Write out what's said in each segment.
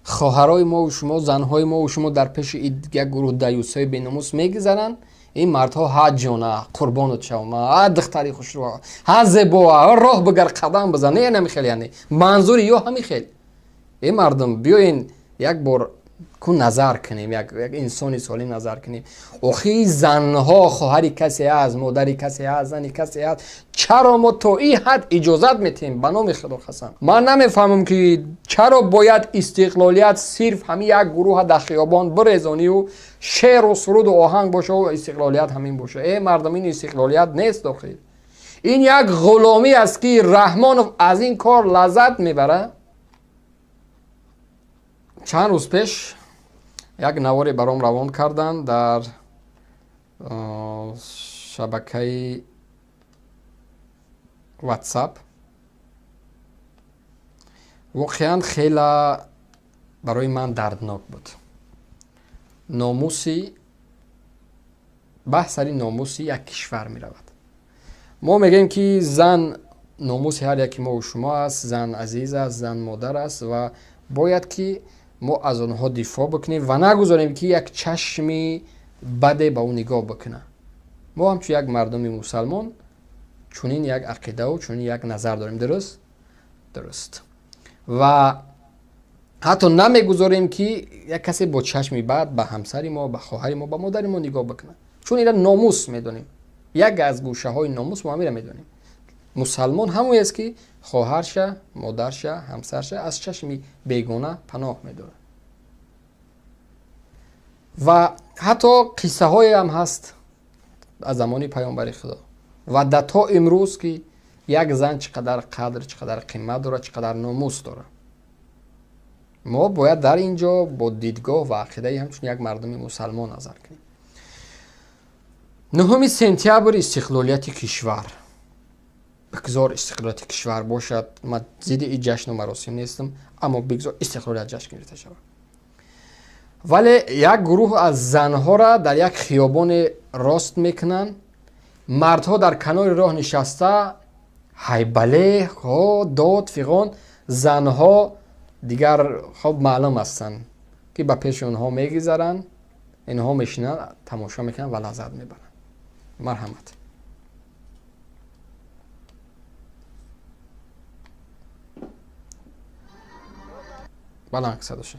خواهرای ما و شما، زنهای ما و شما در پیش یک گروه دیوسای بیناموس میگذرن. این مردها ها جونا قربانت شوم، ها دختری خوش رو، ها زیبا، ها راه بگر قدم بزن. نه نمیخواد، یعنی منظور یا همین خیلی. این مردم بیاین یک بار کو نظر کنیم، یک انسانی سالم نظر کنیم. آخی زنها خواهری کسی است، مادری کسی است، زنی کسی است. چرا ما تا این حد اجازت میتیم؟ به نام خدا قسم من نمیفهمم که چرا باید استقلالیت صرف همین یک گروه در خیابان برزانی و شعر و سرود و آهنگ باشه و استقلالیت همین باشه. ای مردم، این استقلالیت نیست داخل. این یک غلامی است که رحمان از این کار لذت میبره. چند روز پیش یک نواری برام روان کردن در شبکه واتساپ. واقعا خیلی برای من دردناک بود. ناموسی، بحث سری ناموسی یک کشور می رود. ما میگیم که زن ناموس هر یکی ما و شما است، زن عزیز است، زن مادر است و باید که ما از آنها دفاع بکنیم و نگذاریم که یک چشمی بده به اون نگاه بکنه. ما هم چون یک مردم مسلمان چونین یک عقیده و چونین یک نظر داریم. درست. و حتی نمیگذاریم که یک کسی با چشمی بد به همسری ما، به خواهر ما، به مادر ما نگاه بکنه، چون اینا ناموس میدونیم. یک از گوشه های ناموس ما میره میدونیم. مسلمان همون است که خواهرشه، مادرشه، همسرشه از چشمی بیگانه پناه میداره. و حتی قصه های هم هست از زمانی پیامبر خدا و در تا امروز که یک زن چقدر قدر، چقدر قیمت داره، چقدر ناموس داره. ما باید در اینجا با دیدگاه و عقیده همچون یک مردم مسلمان نظر کنیم. 9 سپتامبر استقلالیت کشور. بگذار استقلالیت کشور باشد، من ضد این جشن و مراسم نیستم، اما بگذار استقلالیت جشن گرفته شود. ولی یک گروه از زنها را در یک خیابان راست میکنن، مردها در کنار راه نشسته هیبله داد فیغان، زنها دیگر خب معلوم هستن که با پیش اونها میگذرن، اینها میشنن تماشا میکنن و لذت میبرن. مرحمت. بلند صداشه.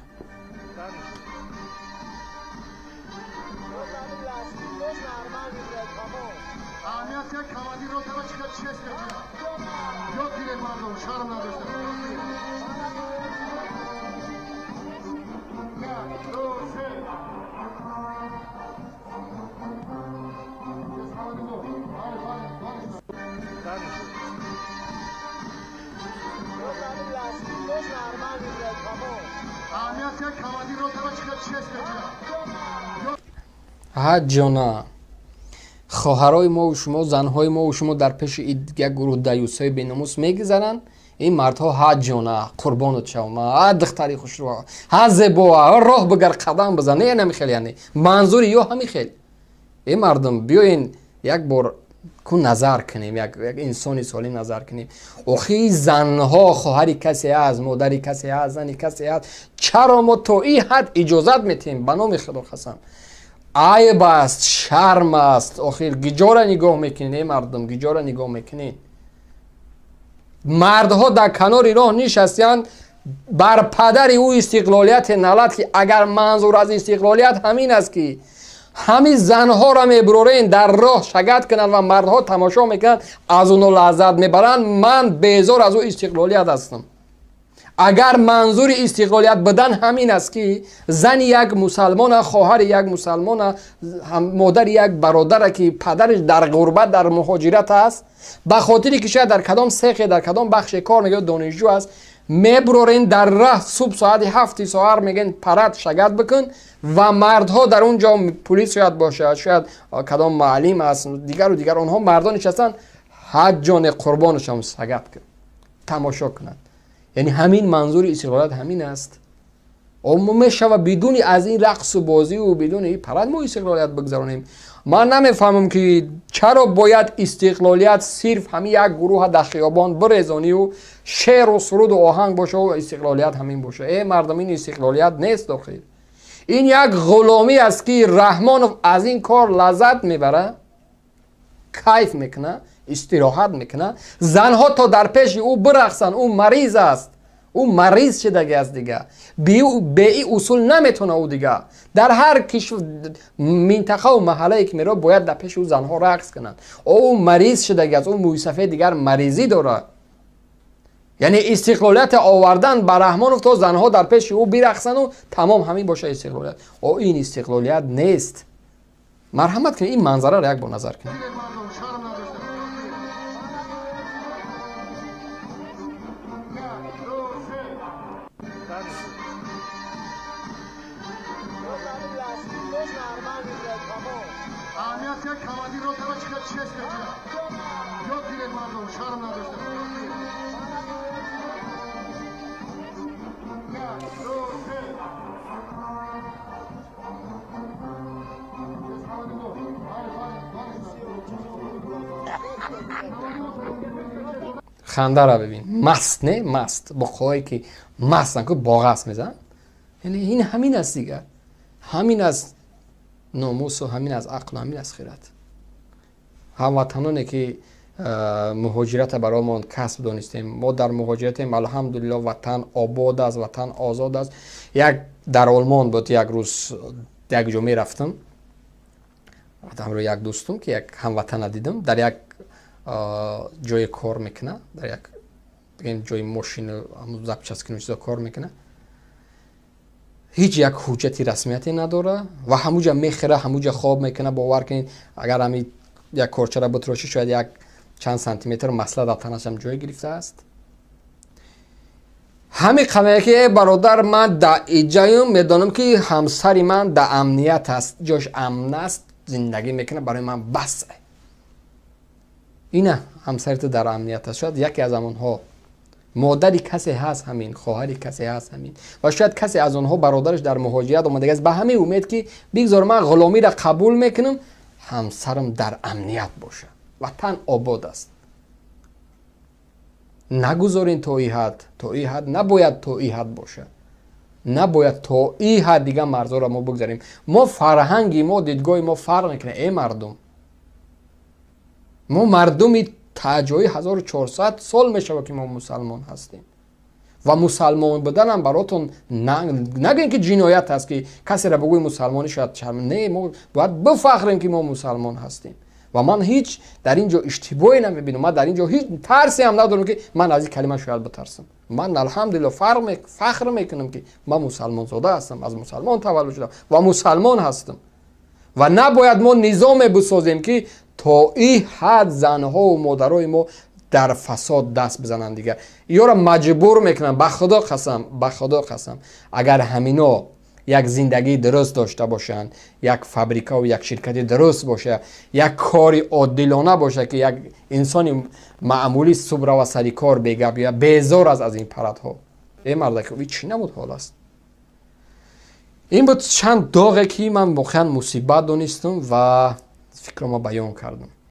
ها جانا، خواهرای ما و شما، زنهای ما و شما در پیش یک گروه دیوسای بیناموس میگذرن. این مردها ها جانا قربانت شوم، ها دختری خوش رو، ها زیبا، ها راه بگر قدم بزن. نه نمیخواد، یعنی منظور یا همین خیلی. این مردم بیاین یک بار کو نظر کنیم، یک انسانی سالم نظر کنیم. آخی زنها خواهری کسی است، مادری کسی است، زنی کسی است. چرا ما تا این حد اجازت میتیم؟ به نام خدا قسم عیب است، شرم است. آخر گجارا نگاه میکنین. ای مردم گجارا نگاه میکنین. مردها در کنار راه نشستند بر پدر او استقلالیت نالت که اگر منظور از استقلالیت همین است که همین زنها را میبرورین در راه شگفت کنند و مردها تماشا میکنند از اونو لذت میبرند، من بیزار از او استقلالیت هستم. اگر منظور استقلالیت بدن همین است که زن یک مسلمان، خواهر یک مسلمان، مادر یک برادر که پدرش در غربت در مهاجرت است، به خاطری که شاید در کدام سیخ در کدام بخش کار میگه دانشجو است، میبرورین در راه صبح ساعت 7 سحر میگن پرد شگفت بکن و مردها در اونجا پلیس شاید باشه، شاید کدام معلم است، دیگر و دیگر اونها مردان نشستن حد جان قربانشون شگفت کن تماشا کنند. یعنی همین منظور استقلالت همین است. ما میشود بدون از این رقص و بازی و بدون این پرد ما استقلالیت بگذارونیم. من نمیفهمم که چرا باید استقلالیت صرف همین یک گروه در خیابان برزانی و شعر و سرود و آهنگ باشه و استقلالیت همین باشه. ای مردم، این استقلالیت نیست آخر. این یک غلامی است که رحمانوف از این کار لذت میبره، کیف میکنه، استراحت میکنه. زنها تا در پیش او برقصن. او مریض است. او مریض شدگی است دیگه. به این اصول نمیتونه او دیگه. در هر کشور منطقه و محله که میره باید در پیش او زنها رقص کنن. او مریض شدگی است. او موسیقی دیگر مریضی داره. یعنی استقلالیت آوردن بر رحمانوف تا زنها در پیش او برقصن و تمام همین باشه استقلالیت. او این استقلالیت نیست. مرحمت کنید این منظره را یک بار نظر کنید. خنده را ببین. مست نه؟ مست با خواهی که مستن که باغست میزن. یعنی این همین است دیگه. همین از ناموس و همین از عقل و همین از خیرت. هموطنانی که مهاجرت برایمان کسب دانستیم، ما در مهاجرتیم. الحمدلله وطن آباد است، وطن آزاد است. در آلمان بود یک روز یک جمعه رفتم. همراه یک دوستم که یک هموطن دیدم در یک جای کار میکنه، در یک جای ماشین زبچسکی چیزا کار میکنه. هیچ یک حجتی رسمیتی نداره و همونجا میخره، همونجا خواب میکنه. باور کنید اگر همین یک کارچه را بتراشی شاید یک چند سانتی متر مسئله در تنش هم جای گرفته است. همین قمه که برادر من در ایجایم میدانم که همسر من در امنیت است، جاش امن است، زندگی میکنه، برای من بسه. اینه همسرت در امنیت است. شاید یکی از آنها مادری کسی هست همین، خواهری کسی هست همین و شاید کسی از آنها برادرش در مهاجرت اومده است به همین امید که بگذار من غلامی را قبول میکنم، همسرم در امنیت باشه، وطن آباد است. نگذارین تا این حد نباید تا این حد باشه. نباید تا این حد دیگه مرزا را ما بگذاریم. ما فرهنگی ما دیدگاه ما فرق میکنه. ای مردم، ما مردمی تجایی 1400 سال میشه که ما مسلمان هستیم و مسلمان بودن هم براتون نگین که جنایت هست که کسی را بگوی مسلمانی شاید شرم. نه، ما باید بفخریم که ما مسلمان هستیم و من هیچ در اینجا اشتباهی نمیبینم. من در اینجا هیچ ترسی هم ندارم که من از این کلمه شاید بترسم. من الحمدلله فخر میکنم که من مسلمان زاده هستم، از مسلمان تولد شدم و مسلمان هستم و نباید ما نظام بسازیم که تا این حد زنها و مادرای ما در فساد دست بزنن دیگه. یا را مجبور میکنن. به خدا قسم اگر همینا یک زندگی درست داشته باشند، یک فابریکا و یک شرکتی درست باشه، یک کاری عادلانه باشه که یک انسان معمولی صبح و سری کار بگه بیا بیزار از این پرتها. ای مرده که چی نبود حال است. این بود چند داغی که من واقعا مصیبت دانستم و فکرم بیان کردم.